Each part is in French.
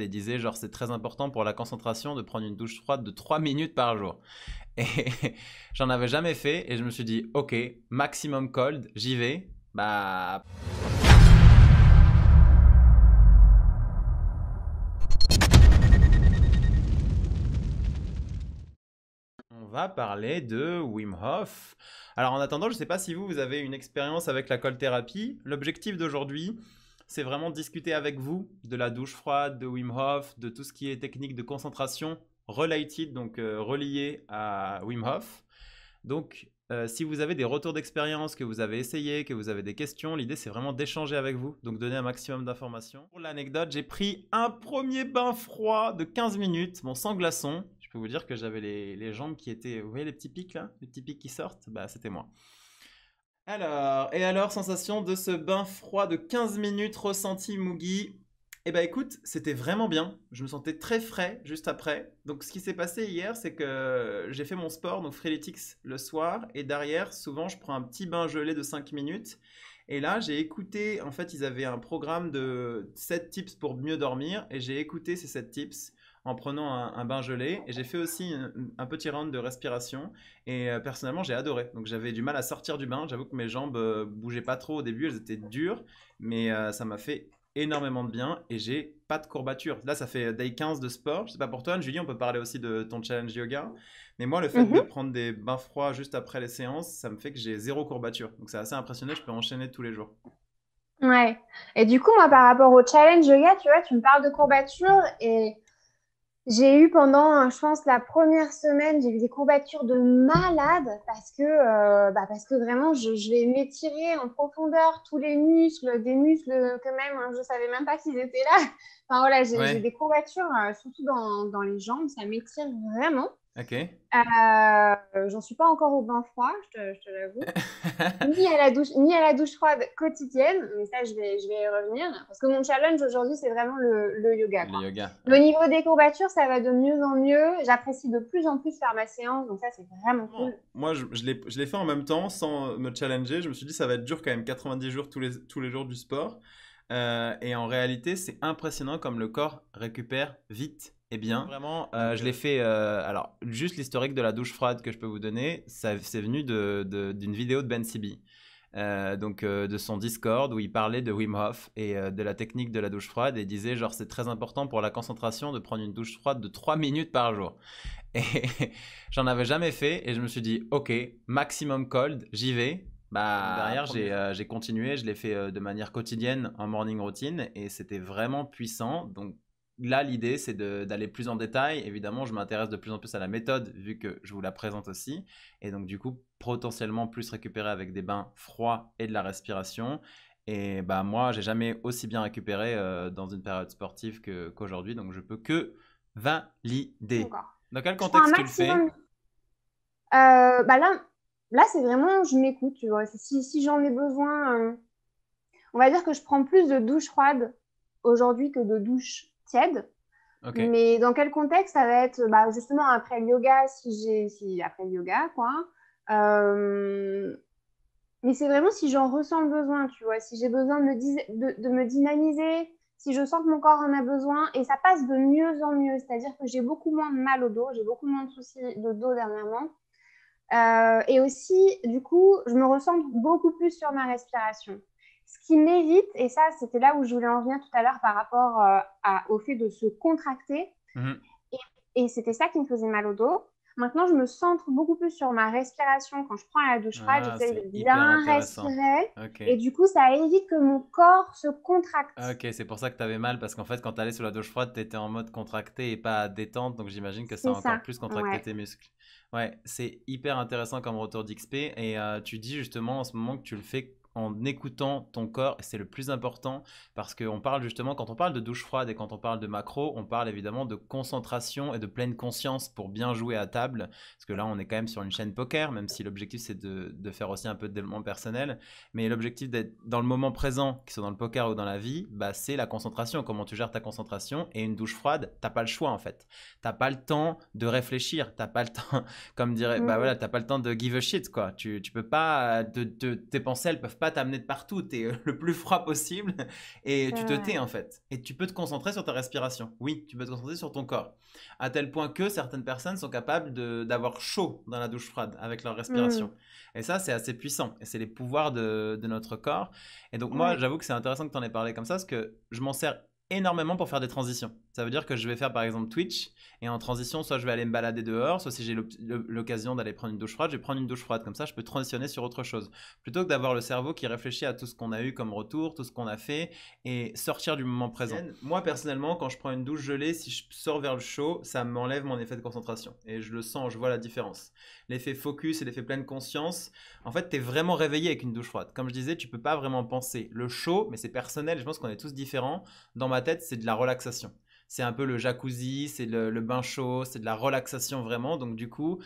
Et disait genre c'est très important pour la concentration de prendre une douche froide de 3 minutes par jour. Et j'en avais jamais fait et je me suis dit ok, maximum cold, j'y vais. Bah on va parler de Wim Hof. Alors en attendant, je ne sais pas si vous avez une expérience avec la cold thérapie. L'objectif d'aujourd'hui, c'est vraiment de discuter avec vous de la douche froide, de Wim Hof, de tout ce qui est technique de concentration related, donc relié à Wim Hof. Donc si vous avez des retours d'expérience, que vous avez essayé, que vous avez des questions, l'idée c'est vraiment d'échanger avec vous, donc donner un maximum d'informations. Pour l'anecdote, j'ai pris un premier bain froid de 15 minutes, bon sans glaçon. Je peux vous dire que j'avais les jambes qui étaient, vous voyez les petits pics là, les petits pics qui sortent, bah c'était moi. Alors, sensation de ce bain froid de 15 minutes ressenti Mugi. Eh ben écoute, c'était vraiment bien. Je me sentais très frais juste après. Donc ce qui s'est passé hier, c'est que j'ai fait mon sport, donc Freeletics le soir, et derrière, souvent, je prends un petit bain gelé de 5 minutes. Et là, j'ai écouté, en fait, ils avaient un programme de 7 tips pour mieux dormir, et j'ai écouté ces 7 tips en prenant un bain gelé, et j'ai fait aussi un petit round de respiration. Et personnellement, j'ai adoré. Donc j'avais du mal à sortir du bain. J'avoue que mes jambes bougeaient pas trop au début, elles étaient dures, mais ça m'a fait énormément de bien et j'ai pas de courbatures. Là, ça fait day 15 de sport. Je sais pas pour toi, Julie, on peut parler aussi de ton challenge yoga. Mais moi, le fait de Mhm. prendre des bains froids juste après les séances, ça me fait que j'ai zéro courbature. Donc c'est assez impressionnant, je peux enchaîner tous les jours. Ouais. Et du coup, moi, par rapport au challenge yoga, tu vois, tu me parles de courbatures et j'ai eu pendant, je pense, la première semaine, j'ai eu des courbatures de malade parce que vraiment, je vais m'étirer en profondeur tous les muscles, des muscles que même, je savais même pas qu'ils étaient là. Enfin voilà, j'ai Ouais, des courbatures, surtout dans les jambes, ça m'étire vraiment. ok. J'en suis pas encore au bain froid, je te l'avoue. Ni à la douche froide quotidienne, mais ça, je vais y revenir. Parce que mon challenge aujourd'hui, c'est vraiment le yoga, Le quoi. yoga, Mais au ouais. niveau des courbatures, ça va de mieux en mieux. J'apprécie de plus en plus faire ma séance, donc ça, c'est vraiment Bon, cool. moi, je l'ai fait en même temps sans me challenger. Je me suis dit, ça va être dur quand même, 90 jours tous les jours du sport. Et en réalité, c'est impressionnant comme le corps récupère vite et bien. Vraiment, je l'ai fait. Alors, juste l'historique de la douche froide que je peux vous donner, ça, c'est venu d'une vidéo de Ben Sibi. Donc de son Discord où il parlait de Wim Hof et de la technique de la douche froide et il disait genre c'est très important pour la concentration de prendre une douche froide de 3 minutes par jour. Et j'en avais jamais fait et je me suis dit ok, maximum cold, j'y vais. Bah, derrière, j'ai continué, je l'ai fait de manière quotidienne en morning routine et c'était vraiment puissant. Donc là, l'idée, c'est d'aller plus en détail. Évidemment, je m'intéresse de plus en plus à la méthode vu que je vous la présente aussi. Et donc, du coup, potentiellement plus récupérer avec des bains froids et de la respiration. Et bah, moi, j'ai jamais aussi bien récupéré dans une période sportive qu'aujourd'hui. Donc, je peux que valider. D'accord. Dans quel Je prends un contexte tu le fais? maximum. Là, c'est vraiment, je m'écoute, tu vois. Si j'en ai besoin, on va dire que je prends plus de douches froides aujourd'hui que de douches tièdes. Ok. Mais dans quel contexte ça va être bah, justement après le yoga, après le yoga, quoi. Euh, mais c'est vraiment si j'en ressens le besoin, tu vois, si j'ai besoin de me dynamiser, si je sens que mon corps en a besoin, et ça passe de mieux en mieux. C'est-à-dire que j'ai beaucoup moins de mal au dos, j'ai beaucoup moins de soucis de dos dernièrement. Et aussi, du coup, je me ressens beaucoup plus sur ma respiration. Ce qui m'évite, et ça, c'était là où je voulais en venir tout à l'heure par rapport au fait de se contracter, Mhm. et c'était ça qui me faisait mal au dos. Maintenant, je me centre beaucoup plus sur ma respiration. Quand je prends la douche froide, Ah, j'essaye c'est de hyper bien intéressant. respirer. Ok. Et du coup, ça évite que mon corps se Ah, contracte. ok, c'est pour ça que t'avais mal, parce qu'en fait, quand t'allais sous la douche froide, t'étais en mode contracté et pas détente, donc j'imagine que ça a C'est encore ça. plus contracté Ouais. tes muscles. Ouais, c'est hyper intéressant comme retour d'XP, et tu dis justement en ce moment que tu le fais en écoutant ton corps, et c'est le plus important, parce qu'on parle justement, quand on parle de douche froide et quand on parle de macro, on parle évidemment de concentration et de pleine conscience pour bien jouer à table, parce que là, on est quand même sur une chaîne poker, même si l'objectif c'est de faire aussi un peu de développement personnel. Mais l'objectif d'être dans le moment présent, que ce soit dans le poker ou dans la vie, bah, c'est la concentration. Comment tu gères ta concentration. Et une douche froide, t'as pas le choix en fait. T'as pas le temps de réfléchir. T'as pas le temps, comme dirait, bah Mm. voilà, t'as pas le temps de give a shit quoi. Tu peux pas, tes pensées elles peuvent pas t'amener de partout, tu es le plus froid possible et C'est tu te tais vrai. en fait. Et tu peux te concentrer sur ta respiration. Oui, tu peux te concentrer sur ton corps. À tel point que certaines personnes sont capables d'avoir chaud dans la douche froide avec leur respiration. Mm. Et ça, c'est assez puissant. Et c'est les pouvoirs de notre corps. Et donc moi, Ouais. j'avoue que c'est intéressant que tu en aies parlé comme ça parce que je m'en sers énormément pour faire des transitions. Ça veut dire que je vais faire par exemple Twitch et en transition, soit je vais aller me balader dehors, soit si j'ai l'occasion d'aller prendre une douche froide, je vais prendre une douche froide. Comme ça, je peux transitionner sur autre chose. Plutôt que d'avoir le cerveau qui réfléchit à tout ce qu'on a eu comme retour, tout ce qu'on a fait et sortir du moment présent. Moi, personnellement, quand je prends une douche gelée, si je sors vers le chaud, ça m'enlève mon effet de concentration. Et je le sens, je vois la différence. L'effet focus et l'effet pleine conscience, en fait, tu es vraiment réveillé avec une douche froide. Comme je disais, tu peux pas vraiment penser. Le chaud, mais c'est personnel, je pense qu'on est tous différents. Dans ma tête, c'est de la relaxation. C'est un peu le jacuzzi, c'est le bain chaud, c'est de la relaxation vraiment. Donc du coup,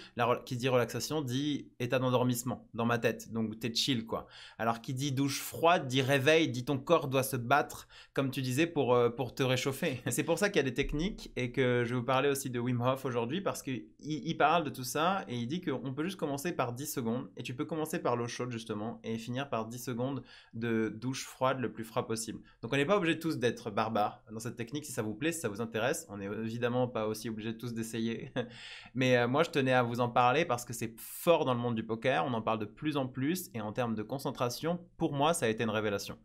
qui dit relaxation dit état d'endormissement dans ma tête. Donc t'es chill quoi. Alors qui dit douche froide dit réveil, dit ton corps doit se battre, comme tu disais, pour te réchauffer. C'est pour ça qu'il y a des techniques et que je vais vous parler aussi de Wim Hof aujourd'hui parce qu'il parle de tout ça et il dit qu'on peut juste commencer par 10 secondes et tu peux commencer par l'eau chaude justement et finir par 10 secondes de douche froide le plus froid possible. Donc on n'est pas obligé tous d'être barbares dans cette technique si ça vous plaît, si ça vous intéresse. On n'est évidemment pas aussi obligé tous d'essayer. Mais moi je tenais à vous en parler parce que c'est fort dans le monde du poker, on en parle de plus en plus et en termes de concentration, pour moi ça a été une révélation.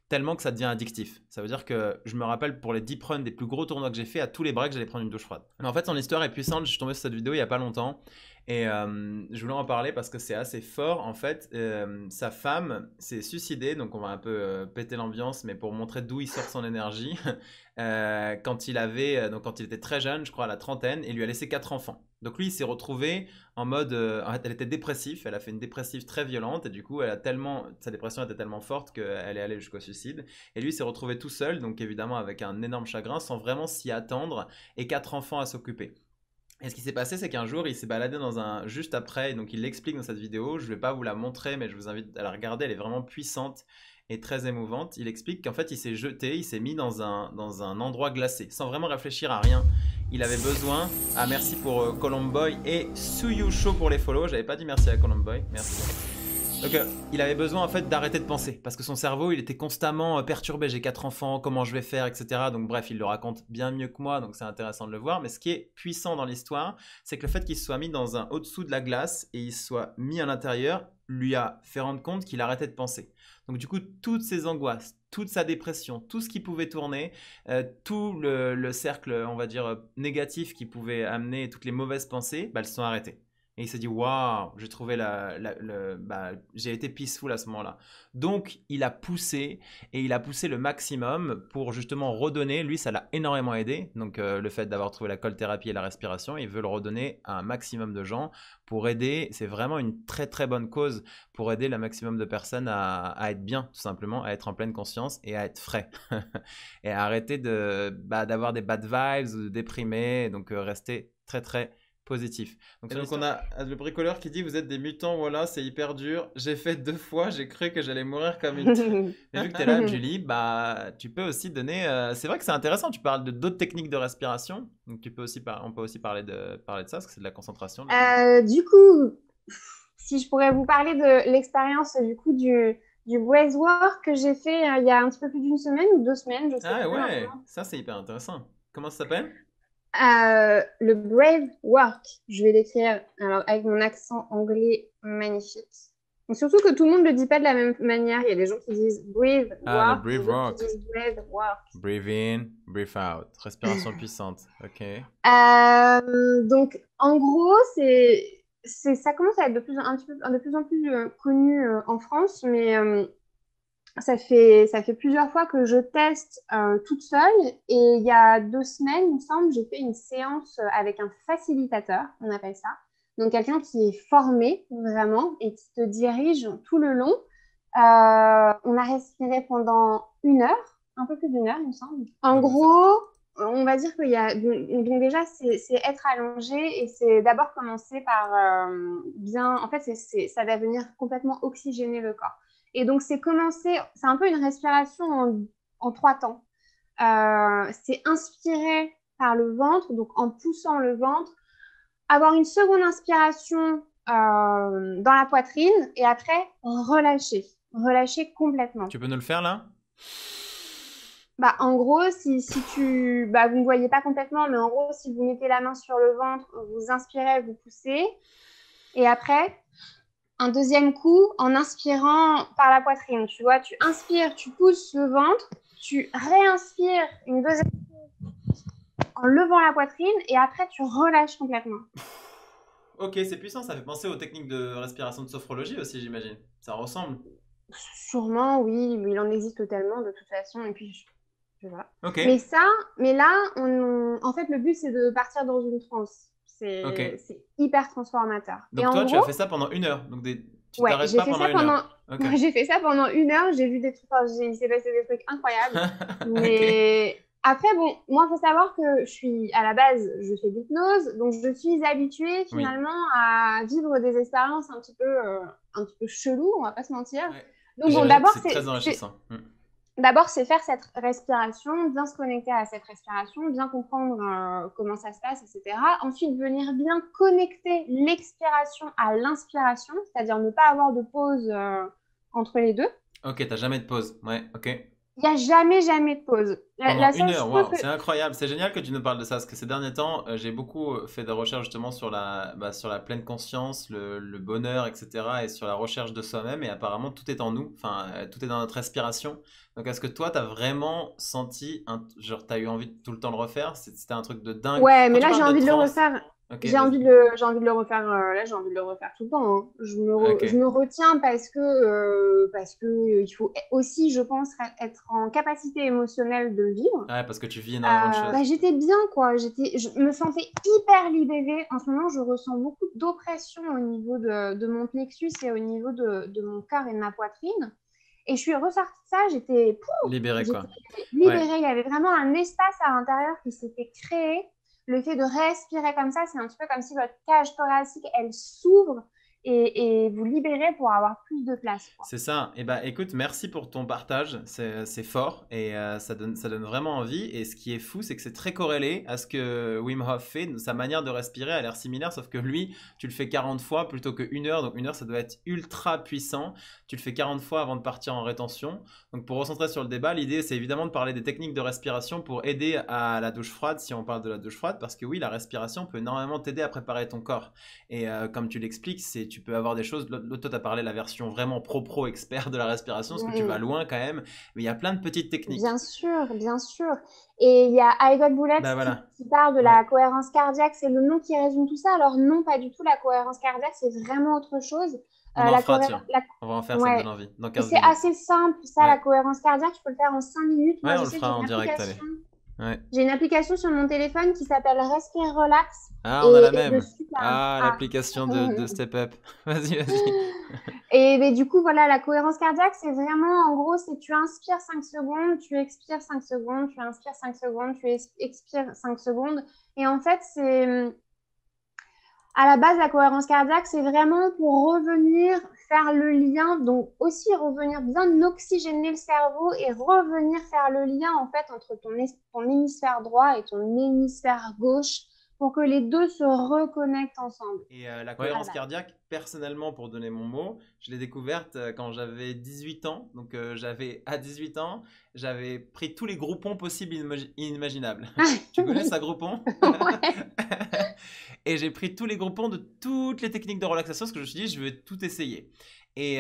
Tellement que ça devient addictif. Ça veut dire que je me rappelle pour les deep runs des plus gros tournois que j'ai fait, à tous les breaks, j'allais prendre une douche froide. Mais en fait, son histoire est puissante. Je suis tombé sur cette vidéo il y a pas longtemps et je voulais en parler parce que c'est assez fort. En fait, sa femme s'est suicidée, donc on va un peu péter l'ambiance, mais pour montrer d'où il sort son énergie. Quand il était très jeune, je crois à la trentaine, et lui a laissé 4 enfants. Donc lui, il s'est retrouvé en mode, en fait, elle était dépressive, elle a fait une dépressive très violente, et du coup, sa dépression était tellement forte qu'elle est allée jusqu'au suicide. Et lui, il s'est retrouvé tout seul, donc évidemment avec un énorme chagrin, sans vraiment s'y attendre, et 4 enfants à s'occuper. Et ce qui s'est passé, c'est qu'un jour, il s'est baladé juste après, et donc il l'explique dans cette vidéo. Je ne vais pas vous la montrer, mais je vous invite à la regarder. Elle est vraiment puissante et très émouvante. Il explique qu'en fait, il s'est jeté, il s'est mis dans un endroit glacé, sans vraiment réfléchir à rien. Il avait besoin. Ah, merci pour Colomboy et Suyusho pour les follow. J'avais pas dit merci à Colomboy. Merci. Donc, il avait besoin en fait d'arrêter de penser parce que son cerveau il était constamment perturbé. J'ai 4 enfants, comment je vais faire, etc. Donc, bref, il le raconte bien mieux que moi, donc c'est intéressant de le voir. Mais ce qui est puissant dans l'histoire, c'est que le fait qu'il se soit mis dans un au-dessous de la glace et il se soit mis à l'intérieur lui a fait rendre compte qu'il arrêtait de penser. Donc, du coup, toutes ses angoisses, toute sa dépression, tout ce qui pouvait tourner, tout le cercle, on va dire, négatif qui pouvait amener toutes les mauvaises pensées, bah, elles se sont arrêtées. Et il s'est dit, waouh, j'ai trouvé j'ai été peaceful à ce moment-là. Donc, il a poussé et il a poussé le maximum pour justement redonner. Lui, ça l'a énormément aidé. Donc, le fait d'avoir trouvé la cold thérapie et la respiration, il veut le redonner à un maximum de gens pour aider. C'est vraiment une très très bonne cause pour aider le maximum de personnes à être bien, tout simplement, à être en pleine conscience et à être frais. Et à arrêter d'avoir des bad vibes ou de déprimer. Donc, rester très très positif. Donc on a le bricoleur qui dit vous êtes des mutants, voilà, c'est hyper dur. J'ai fait 2 fois, j'ai cru que j'allais mourir comme une. Mais vu que tu es là, Julie, bah tu peux aussi donner. C'est vrai que c'est intéressant. Tu parles de d'autres techniques de respiration. Donc on peut aussi parler de ça parce que c'est de la concentration. Du coup, si je pourrais vous parler de l'expérience du coup du breathwork que j'ai fait il y a un petit peu plus d'une semaine ou 2 semaines, je sais Ah plus ouais, maintenant. ça c'est hyper intéressant. Comment ça s'appelle? Le brave work, je vais l'écrire alors avec mon accent anglais magnifique. Et surtout que tout le monde ne le dit pas de la même manière. Il y a des gens qui disent breathe Ah, le work et breathe d'autres qui work. disent brave work. Breathe in, breathe out. Respiration puissante. Ok. Donc, en gros, ça commence à être de plus en plus connu en France, mais ça fait plusieurs fois que je teste toute seule. Et il y a 2 semaines, il me semble, j'ai fait une séance avec un facilitateur, on appelle ça. Donc, quelqu'un qui est formé vraiment et qui te dirige tout le long. On a respiré pendant 1 heure, un peu plus d'1 heure, il me semble. En gros, on va dire qu'il y a. Donc, déjà, c'est être allongé et c'est d'abord commencer par bien. En fait, ça va venir complètement oxygéner le corps. Et donc, c'est un peu une respiration en 3 temps. C'est inspirer par le ventre, donc en poussant le ventre, avoir une seconde inspiration dans la poitrine et après relâcher. relâcher complètement. Tu peux nous le faire là? Bah, en gros, si tu... Bah, vous ne voyez pas complètement, mais en gros, si vous mettez la main sur le ventre, vous inspirez, vous poussez. Et après, un deuxième coup en inspirant par la poitrine. Tu vois, tu inspires, tu pousses le ventre, tu réinspires une deuxième en levant la poitrine et après, tu relâches complètement. Ok, c'est puissant, ça fait penser aux techniques de respiration de sophrologie aussi, j'imagine. Ça ressemble. Sûrement, oui, mais il en existe tellement de toute façon. Et puis, je sais pas. Ok, Mais ça, mais là, en fait, le but, c'est de partir dans une transe. ok. C'est hyper transformateur. Et Donc en toi, tu as gros, fait ça pendant 1 heure. Donc tu ouais, t'arrêtes j'ai pas fait pendant ça une pendant... heure. Ok. J'ai fait ça pendant 1 heure. J'ai vu des trucs... Enfin, il s'est passé des trucs incroyables. Ok. Mais après, bon, moi, il faut savoir que je suis, à la base, je fais de l'hypnose. Donc, je suis habituée, Oui. finalement, à vivre des expériences un petit peu cheloues, on va pas se mentir. Ouais. Donc, bon, J'imagine que c'est très enrichissant. d'abord, c'est faire cette respiration, bien se connecter à cette respiration, bien comprendre comment ça se passe, etc. Ensuite, venir bien connecter l'expiration à l'inspiration, c'est-à-dire ne pas avoir de pause entre les deux. Ok, t'as jamais de pause. Ouais, ok. Il n'y a jamais, jamais de pause. Pendant La une seule heure, chose waouh, que... c'est incroyable. C'est génial que tu nous parles de ça, parce que ces derniers temps, j'ai beaucoup fait de recherches justement sur la pleine conscience, le bonheur, etc. et sur la recherche de soi-même. Et apparemment, tout est en nous, enfin, tout est dans notre respiration. Donc, est-ce que toi, t'as vraiment senti, genre, t'as eu envie de tout le temps le refaire? C'était un truc de dingue. Ouais, Quand mais tu là, j'ai parles de envie de le transe, refaire. ok, vas-y. J'ai envie de le refaire. Là, j'ai envie de le refaire tout le temps, hein. Ok. Je me retiens parce que il faut aussi, je pense, être en capacité émotionnelle de le vivre. Ouais, parce que tu vis énormément de Bah, choses. j'étais bien, quoi. Je me sentais hyper libérée. En ce moment, je ressens beaucoup d'oppression au niveau de mon plexus et au niveau de mon cœur et de ma poitrine. Et je suis ressortie de ça, Libéré, j'étais quoi. Ouais. libérée. Il y avait vraiment un espace à l'intérieur qui s'était créé. Le fait de respirer comme ça, c'est un petit peu comme si votre cage thoracique, elle s'ouvre et vous libérez pour avoir plus de place, quoi. C'est ça. Et bah écoute, merci pour ton partage. C'est fort et ça donne vraiment envie. Et ce qui est fou, c'est que c'est très corrélé à ce que Wim Hof fait. Sa manière de respirer a l'air similaire, sauf que lui, tu le fais 40 fois plutôt que 1 heure. Donc 1 heure, ça doit être ultra puissant. Tu le fais 40 fois avant de partir en rétention. Donc pour recentrer sur le débat, l'idée, c'est évidemment de parler des techniques de respiration pour aider à la douche froide, si on parle de la douche froide, parce que oui, la respiration peut énormément t'aider à préparer ton corps. Et comme tu l'expliques, tu peux avoir des choses. Toi, tu as parlé de la version vraiment pro expert de la respiration, parce que tu vas Mm. loin quand même. Mais il y a plein de petites techniques. Bien sûr, bien sûr. Et il y a I Got Bullets Bah voilà. qui parle de Ouais. la cohérence cardiaque. C'est le nom qui résume tout ça. Alors non, pas du tout. La cohérence cardiaque, c'est vraiment autre chose. On en La fera, cohérence... tiens. On va en faire, ça me donne Ouais. envie. Dans Et 15 c'est minutes. assez simple, ça, la Ouais. cohérence cardiaque. Tu peux le faire en 5 minutes. Ouais, Moi, on je le sais que fera en direct, allez. Ouais. j'ai une application sur mon téléphone qui s'appelle Respire Relax. Ah, on a la Et même. dessus, Ah, l'application de Step Up. Vas-y, vas-y. Et mais du coup, voilà, la cohérence cardiaque, c'est vraiment, en gros, c'est tu inspires 5 secondes, tu expires 5 secondes, tu inspires 5 secondes, tu expires 5 secondes. Et en fait, c'est à la base, la cohérence cardiaque, c'est vraiment pour revenir faire le lien, donc aussi revenir bien oxygéner le cerveau et revenir faire le lien en fait entre ton hémisphère droit et ton hémisphère gauche pour que les deux se reconnectent ensemble. Et la À la cohérence base. cardiaque, personnellement, pour donner mon mot, je l'ai découverte quand j'avais 18 ans. Donc, à 18 ans, j'avais pris tous les groupons possibles et inimaginables. Tu connais Oui, ça, groupon? ouais. Et j'ai pris tous les groupons de toutes les techniques de relaxation parce que je me suis dit, je veux tout essayer. Et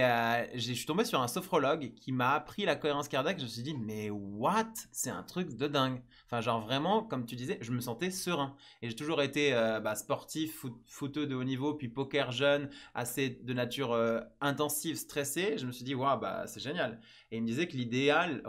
je suis tombé sur un sophrologue qui m'a appris la cohérence cardiaque. Je me suis dit, mais what? C'est un truc de dingue. Enfin, genre vraiment, comme tu disais, je me sentais serein. Et j'ai toujours été sportif, footeux de haut niveau, puis poker jeune, assez de nature intensive, stressé. Je me suis dit, waouh, bah, c'est génial. Et il me disait que l'idéal,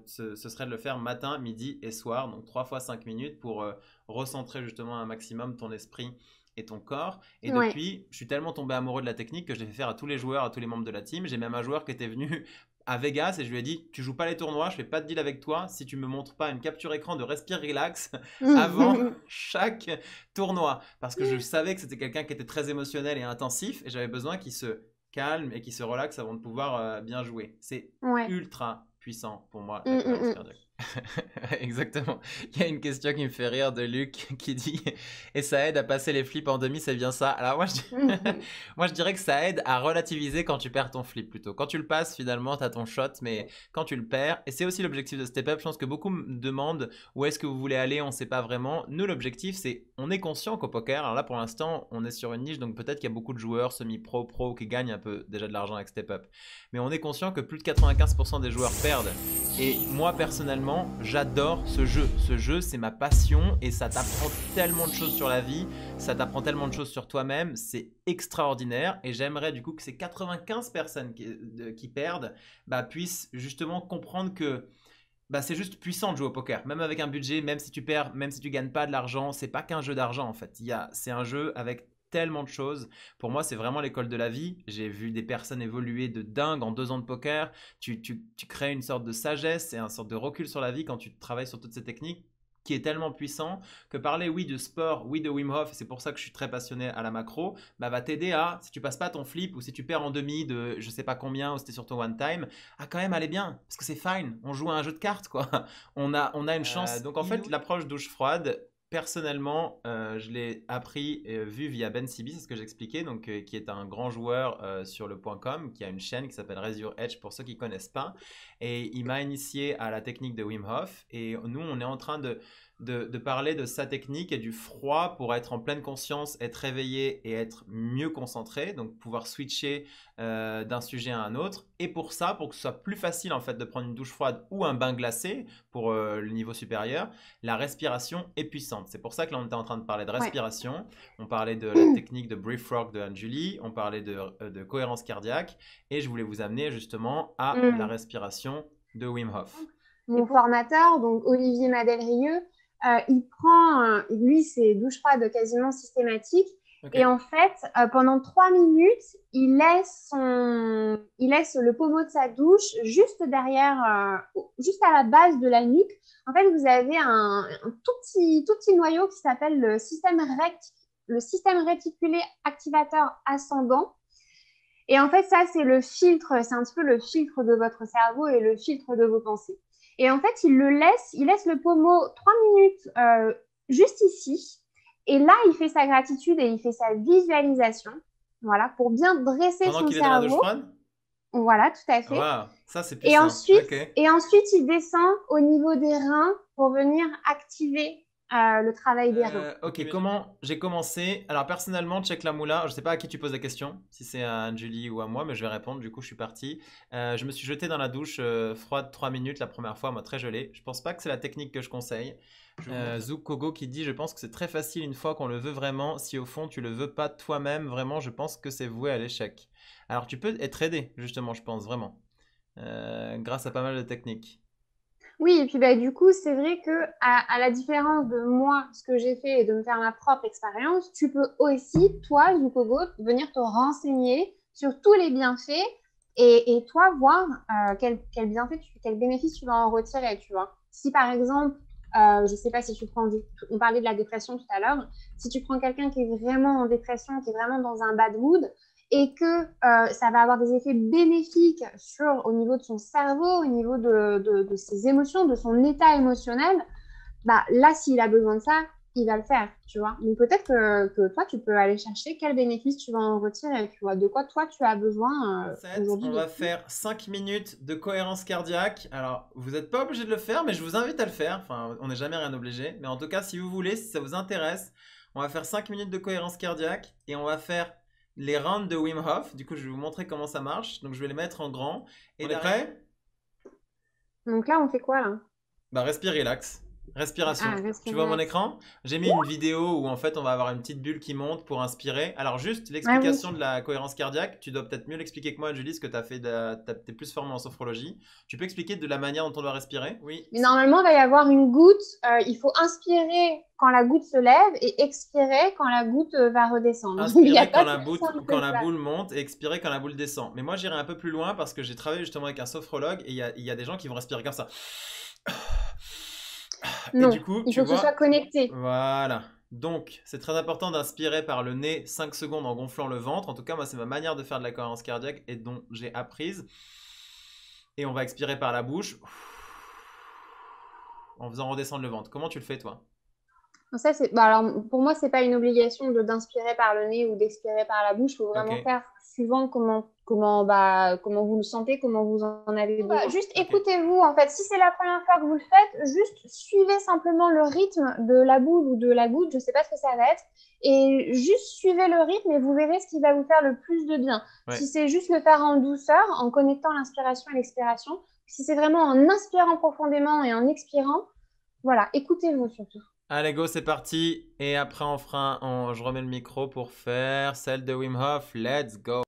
ce serait de le faire matin, midi et soir, donc 3 fois 5 minutes pour recentrer justement un maximum ton esprit et ton corps. Et Ouais. depuis, je suis tellement tombé amoureux de la technique que je l'ai fait faire à tous les joueurs, à tous les membres de la team. J'ai même un joueur qui était venu à Vegas et je lui ai dit, tu joues pas les tournois, je fais pas de deal avec toi si tu me montres pas une capture écran de Respire Relax avant chaque tournoi. Parce que je savais que c'était quelqu'un qui était très émotionnel et intensif et j'avais besoin qu'il se calme et qu'il se relaxe avant de pouvoir bien jouer. C'est Ouais. ultra puissant pour moi, Mm, la mm, cohérence mm. cardiaque. Exactement. Il y a une question qui me fait rire de Luc qui dit et ça aide à passer les flips en demi, c'est bien ça. Alors moi moi je dirais que ça aide à relativiser quand tu perds ton flip plutôt. Quand tu le passes finalement tu as ton shot mais quand tu le perds et c'est aussi l'objectif de Step Up, je pense que beaucoup me demandent où est-ce que vous voulez aller, on sait pas vraiment. Nous l'objectif c'est on est conscient qu'au poker, alors là pour l'instant on est sur une niche donc peut-être qu'il y a beaucoup de joueurs semi-pro pro qui gagnent un peu déjà de l'argent avec Step Up. Mais on est conscient que plus de 95% des joueurs perdent. Et moi personnellement, j'adore ce jeu. Ce jeu, c'est ma passion et ça t'apprend tellement de choses sur la vie, ça t'apprend tellement de choses sur toi-même, c'est extraordinaire. Et j'aimerais du coup que ces 95 personnes qui perdent puissent justement comprendre que c'est juste puissant de jouer au poker. Même avec un budget, même si tu perds, même si tu gagnes pas de l'argent, c'est pas qu'un jeu d'argent en fait. C'est un jeu avec tellement de choses. Pour moi, c'est vraiment l'école de la vie. J'ai vu des personnes évoluer de dingue en 2 ans de poker. Tu crées une sorte de sagesse et une sorte de recul sur la vie quand tu travailles sur toutes ces techniques qui est tellement puissant que parler, oui, de sport, oui, de Wim Hof, et c'est pour ça que je suis très passionné à la macro, va t'aider à, si tu passes pas ton flip ou si tu perds en demi de je sais pas combien ou c'était sur ton one time, à quand même aller bien, parce que c'est fine, on joue à un jeu de cartes, quoi. On a une chance. Donc en fait, l'approche douche froide, personnellement, je l'ai appris et vu via Ben Sibi, c'est ce que j'expliquais, donc qui est un grand joueur sur le .com, qui a une chaîne qui s'appelle Raise Your Edge pour ceux qui connaissent pas, et il m'a initié à la technique de Wim Hof, et nous on est en train de parler de sa technique et du froid pour être en pleine conscience, être réveillé et être mieux concentré, donc pouvoir switcher d'un sujet à un autre. Et pour ça, pour que ce soit plus facile en fait de prendre une douche froide ou un bain glacé pour le niveau supérieur, la respiration est puissante. C'est pour ça que là on était en train de parler de respiration. Ouais. On parlait de la technique de Breath Rock de Anne-Julie, on parlait de cohérence cardiaque et je voulais vous amener justement à la respiration de Wim Hof. Mon formateur, donc Olivier Madelrieux, il prend, lui, c'est douche froide quasiment systématique. Okay. Et en fait, pendant 3 minutes, il laisse le pommeau de sa douche juste derrière, juste à la base de la nuque. En fait, vous avez un tout petit noyau qui s'appelle le système réticulé activateur ascendant. Et en fait, ça, c'est le filtre, c'est un petit peu le filtre de votre cerveau et le filtre de vos pensées. Et en fait, il laisse le pommeau 3 minutes juste ici. Et là, il fait sa gratitude et il fait sa visualisation. Voilà, pour bien dresser son cerveau. Pendant qu'il est dans la douche froide ? Voilà, tout à fait. Wow, ça c'est puissant. Et ensuite, il descend au niveau des reins pour venir activer le travail des reins. Ok, comment j'ai commencé? Alors personnellement, check la moula. Je sais pas à qui tu poses la question, si c'est à Anne-Julie ou à moi, mais je vais répondre. Du coup, je suis parti. Je me suis jeté dans la douche froide 3 minutes la première fois, moi très gelé. Je pense pas que c'est la technique que je conseille. Zouk Kogo qui dit je pense que c'est très facile une fois qu'on le veut vraiment. Si au fond tu le veux pas toi-même, vraiment, je pense que c'est voué à l'échec. Alors tu peux être aidé justement, je pense vraiment, grâce à pas mal de techniques. Oui, et puis du coup, c'est vrai que à la différence de moi, ce que j'ai fait et de me faire ma propre expérience, tu peux aussi, toi, Zukogo, venir te renseigner sur tous les bienfaits et toi, voir quel bénéfice tu vas en retirer, tu vois. Si par exemple, je ne sais pas si tu prends, on parlait de la dépression tout à l'heure, si tu prends quelqu'un qui est vraiment en dépression, qui est vraiment dans un bad mood, et que ça va avoir des effets bénéfiques au niveau de son cerveau, au niveau de ses émotions, de son état émotionnel, là, s'il a besoin de ça, il va le faire, tu vois. Donc, peut-être que toi, tu peux aller chercher quel bénéfice tu vas en retirer, tu vois, de quoi toi, tu as besoin aujourd'hui. On va faire 5 minutes de cohérence cardiaque. Alors, vous n'êtes pas obligé de le faire, mais je vous invite à le faire. Enfin, on n'est jamais rien obligé. Mais en tout cas, si vous voulez, si ça vous intéresse, on va faire 5 minutes de cohérence cardiaque et on va faire les rounds de Wim Hof. Du coup, je vais vous montrer comment ça marche. Donc, je vais les mettre en grand. Et on est prêt ? Donc là, on fait quoi, là ? Respire, relax. Respiration. Tu vois mon écran ? J'ai mis une vidéo où en fait on va avoir une petite bulle qui monte pour inspirer. Alors juste l'explication de la cohérence cardiaque, tu dois peut-être mieux l'expliquer que moi, Julie, parce que t'es plus formée en sophrologie. Tu peux expliquer de la manière dont on doit respirer ? Oui. Mais normalement, il va y avoir une goutte. Il faut inspirer quand la goutte se lève et expirer quand la goutte va redescendre. Inspirer quand la boule monte et expirer quand la boule descend. Mais moi, j'irai un peu plus loin parce que j'ai travaillé justement avec un sophrologue et il y a des gens qui vont respirer comme ça. Non, et du coup, il faut que ce soit connecté. Voilà. Donc, c'est très important d'inspirer par le nez 5 secondes en gonflant le ventre. En tout cas, moi, c'est ma manière de faire de la cohérence cardiaque et dont j'ai apprise. Et on va expirer par la bouche. en faisant redescendre le ventre. Comment tu le fais, toi? Ça, bah, alors, pour moi, c'est pas une obligation d'inspirer par le nez ou d'expirer par la bouche. Il faut Ok, vraiment faire suivant comment vous le sentez, comment vous en avez besoin. Juste ok. écoutez-vous, en fait. Si c'est la première fois que vous le faites, juste suivez simplement le rythme de la boule ou de la goutte. Je sais pas ce que ça va être. Et juste suivez le rythme et vous verrez ce qui va vous faire le plus de bien. Ouais. Si c'est juste le faire en douceur, en connectant l'inspiration et l'expiration, si c'est vraiment en inspirant profondément et en expirant, voilà, écoutez-vous surtout. Allez, go, c'est parti. Et après, je remets le micro pour faire celle de Wim Hof. Let's go.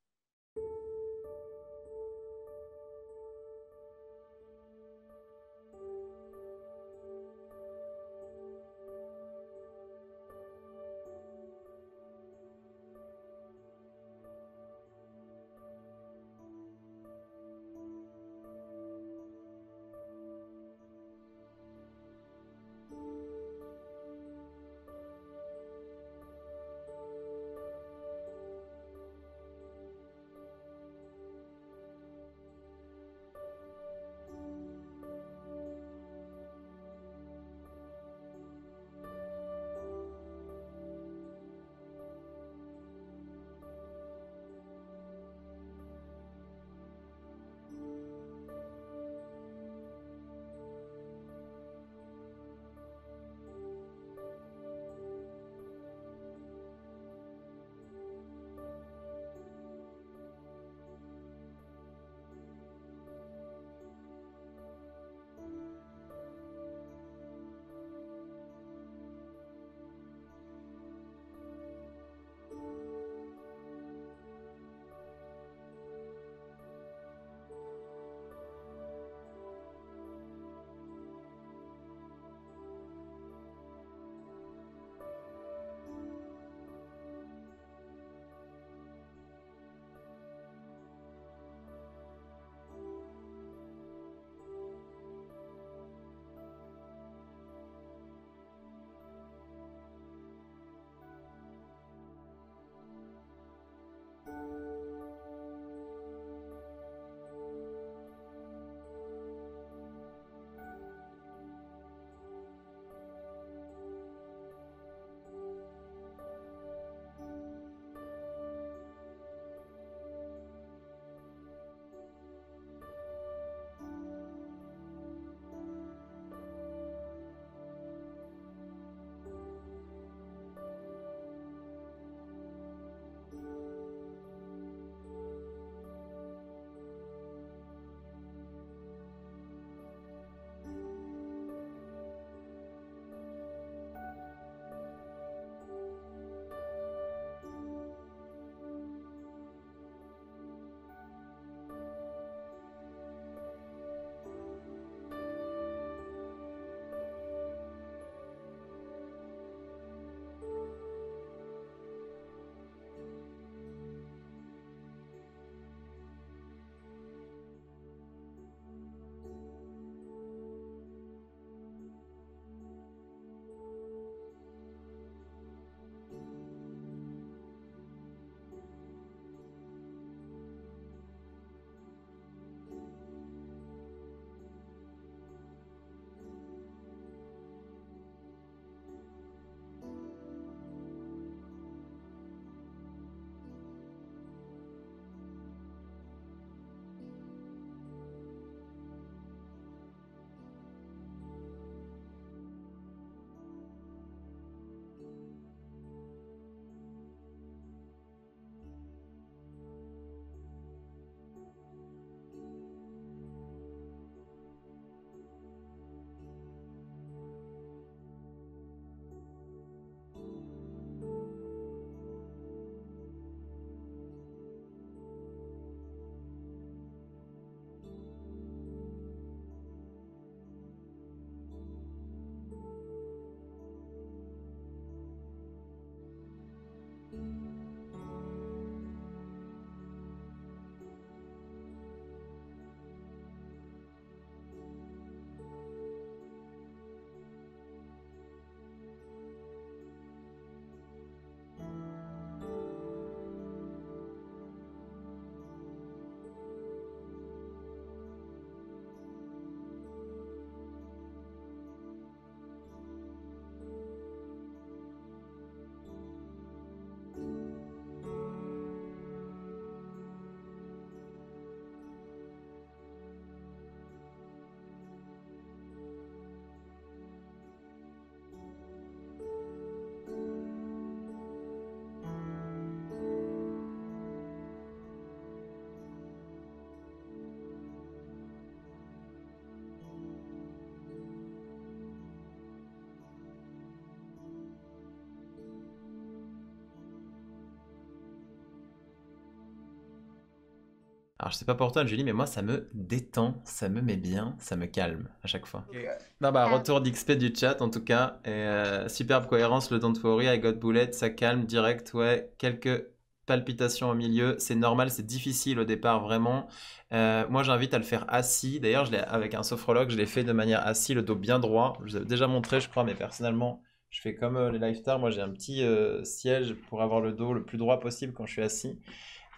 Alors je sais pas pour toi Julie, mais moi ça me détend, ça me met bien, ça me calme à chaque fois. Ok, ouais. Non bah Ah, retour d'XP du chat en tout cas, et superbe cohérence, le don't worry, I got bullet, ça calme direct, ouais, quelques palpitations au milieu, c'est normal, c'est difficile au départ vraiment. Moi j'invite à le faire assis, d'ailleurs avec un sophrologue, je l'ai fait de manière assis, le dos bien droit, je vous avais déjà montré je crois, mais personnellement je fais comme les lifestars, moi j'ai un petit siège pour avoir le dos le plus droit possible quand je suis assis.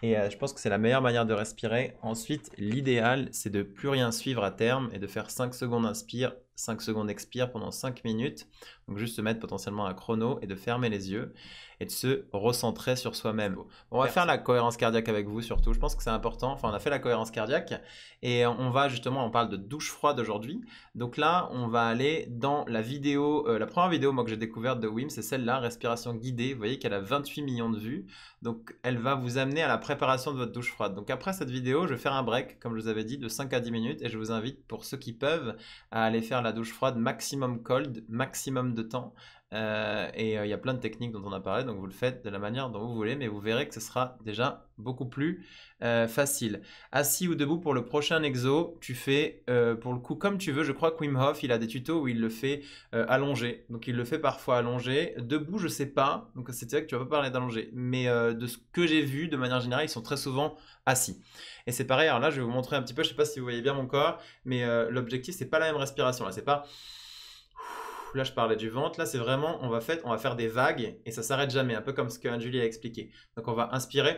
Et je pense que c'est la meilleure manière de respirer. Ensuite, l'idéal, c'est de plus rien suivre à terme et de faire 5 secondes inspire, 5 secondes expire pendant 5 minutes. Donc juste se mettre potentiellement un chrono et de fermer les yeux et de se recentrer sur soi-même. On va faire la cohérence cardiaque avec vous surtout. Je pense que c'est important. Enfin, on a fait la cohérence cardiaque et on va justement, on parle de douche froide aujourd'hui. Donc là, on va aller dans la vidéo, la première vidéo moi que j'ai découverte de Wim, c'est celle-là, respiration guidée. Vous voyez qu'elle a 28 millions de vues. Donc elle va vous amener à la préparation de votre douche froide. Donc après cette vidéo, je vais faire un break, comme je vous avais dit, de 5 à 10 minutes et je vous invite, pour ceux qui peuvent, à aller faire la douche froide maximum cold, maximum de temps. Il y a plein de techniques dont on a parlé, donc vous le faites de la manière dont vous voulez, mais vous verrez que ce sera déjà beaucoup plus facile. Assis ou debout pour le prochain exo, tu fais pour le coup comme tu veux. Je crois que Wim Hof, il a des tutos où il le fait allongé. Donc il le fait parfois allongé. Debout, je sais pas. Donc c'est vrai que tu vas pas parler d'allongé. Mais de ce que j'ai vu, de manière générale, ils sont très souvent assis. Et c'est pareil. Alors là, je vais vous montrer un petit peu. Je sais pas si vous voyez bien mon corps, mais l'objectif, c'est pas la même respiration. Là, c'est pas. Là, je parlais du ventre. Là, c'est vraiment, on va faire des vagues et ça s'arrête jamais. Un peu comme ce que Anne-Julie a expliqué. Donc on va inspirer.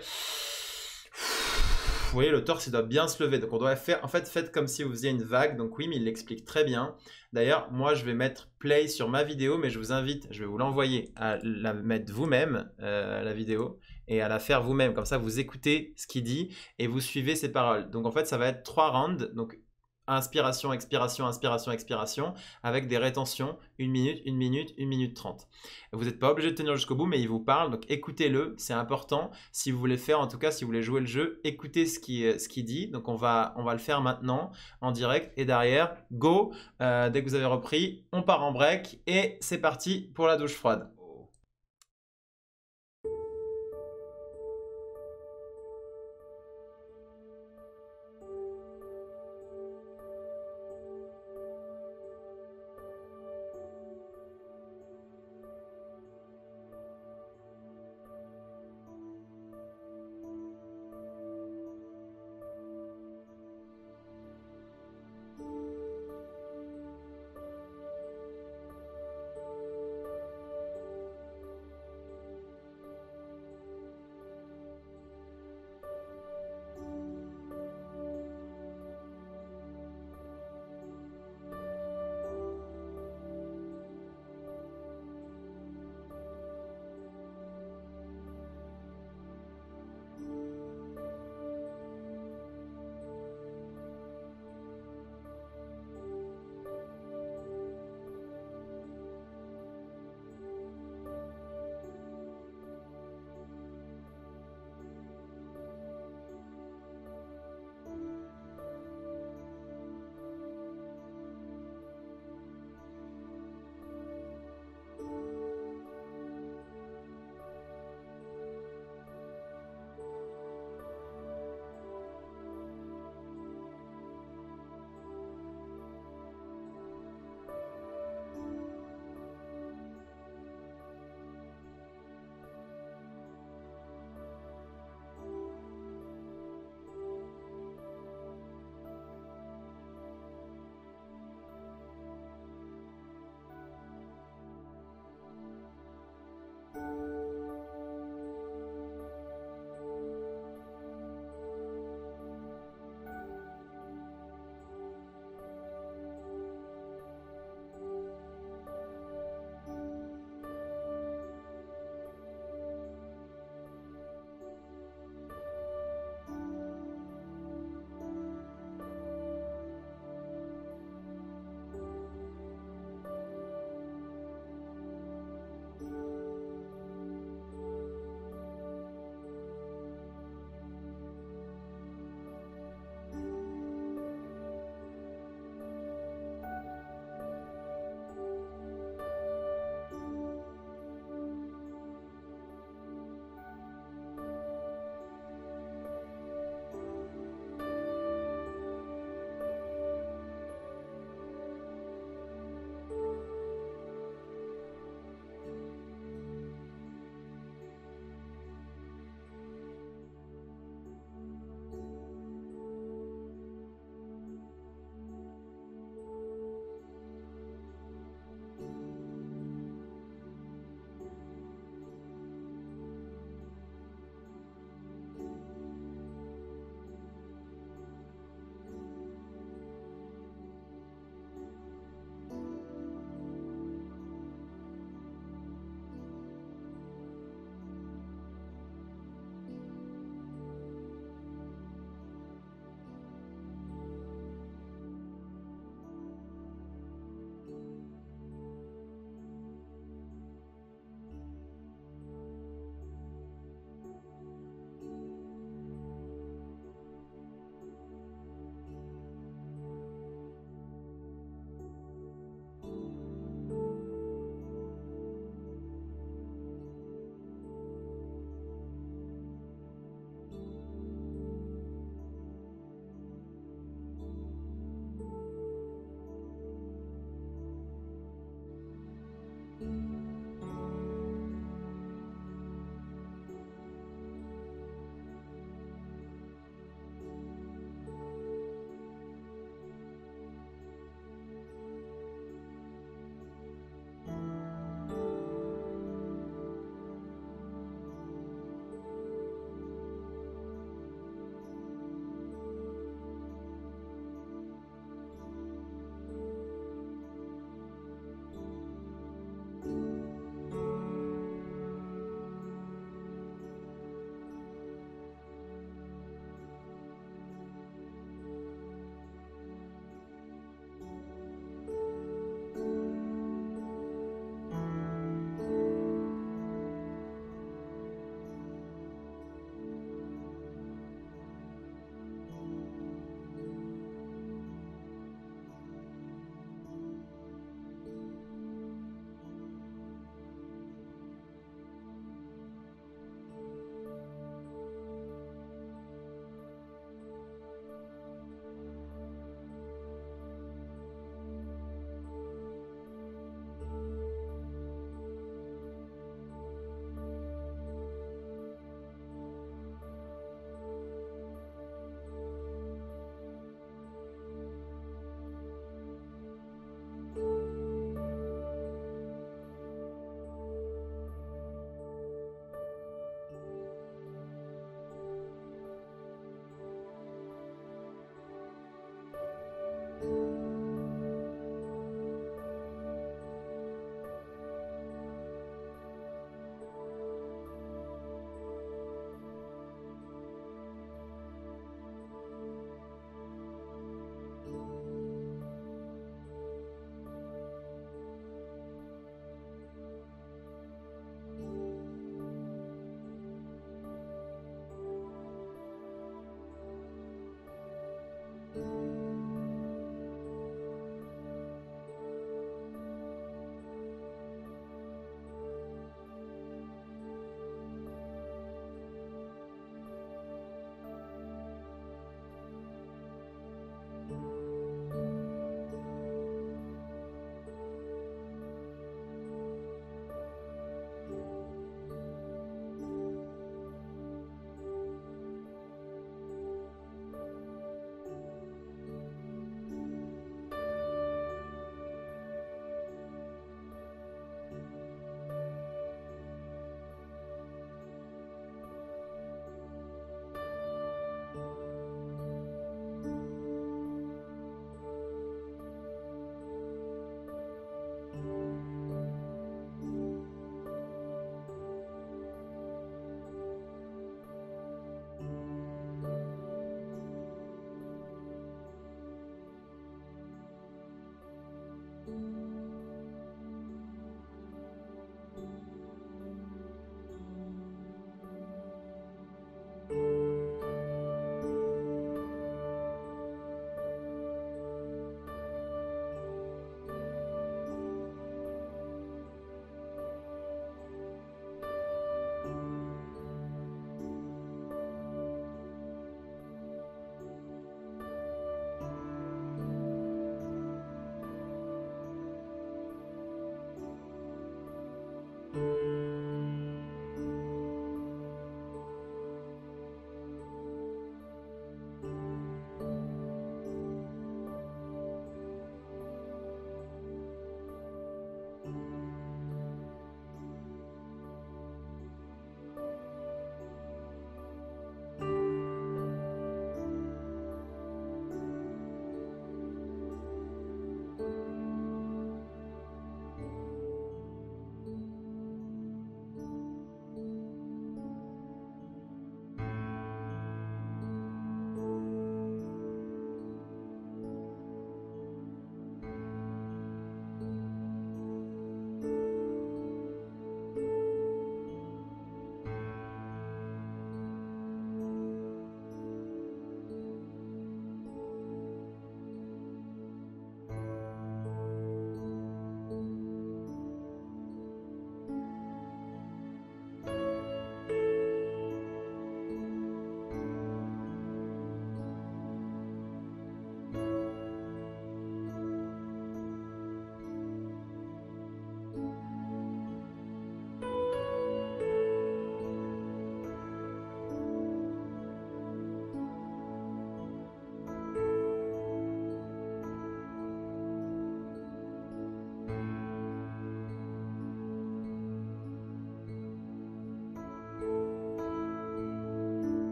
Vous voyez, le torse, il doit bien se lever. Donc, on doit faire, en fait, faites comme si vous faisiez une vague. Donc, oui, mais il l'explique très bien. D'ailleurs, moi, je vais mettre play sur ma vidéo, mais je vous invite, je vais vous l'envoyer à la mettre vous-même, la vidéo, et à la faire vous-même. Comme ça, vous écoutez ce qu'il dit et vous suivez ses paroles. Donc, en fait, ça va être 3 rounds. Donc, inspiration, expiration, inspiration, expiration, avec des rétentions, 1 minute, 1 minute, 1 minute 30. Vous n'êtes pas obligé de tenir jusqu'au bout, mais il vous parle, donc écoutez-le, c'est important. Si vous voulez faire, en tout cas, si vous voulez jouer le jeu, écoutez ce qu'il dit. Donc on va le faire maintenant, en direct, et derrière, go, dès que vous avez repris, on part en break, et c'est parti pour la douche froide.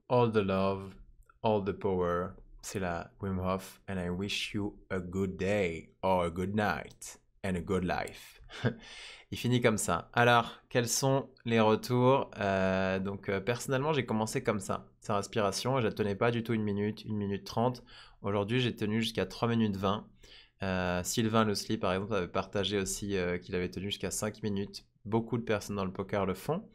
all the love, all the power. C'est la Wim Hof. And I wish you a good day, or a good night, and a good life. Il finit comme ça. Alors, quels sont les retours? Personnellement, j'ai commencé comme ça. Sa respiration, je ne tenais pas du tout 1 minute 30. Aujourd'hui, j'ai tenu jusqu'à 3 minutes 20. Sylvain Loosely, par exemple, avait partagé aussi qu'il avait tenu jusqu'à 5 minutes. Beaucoup de personnes dans le poker le font.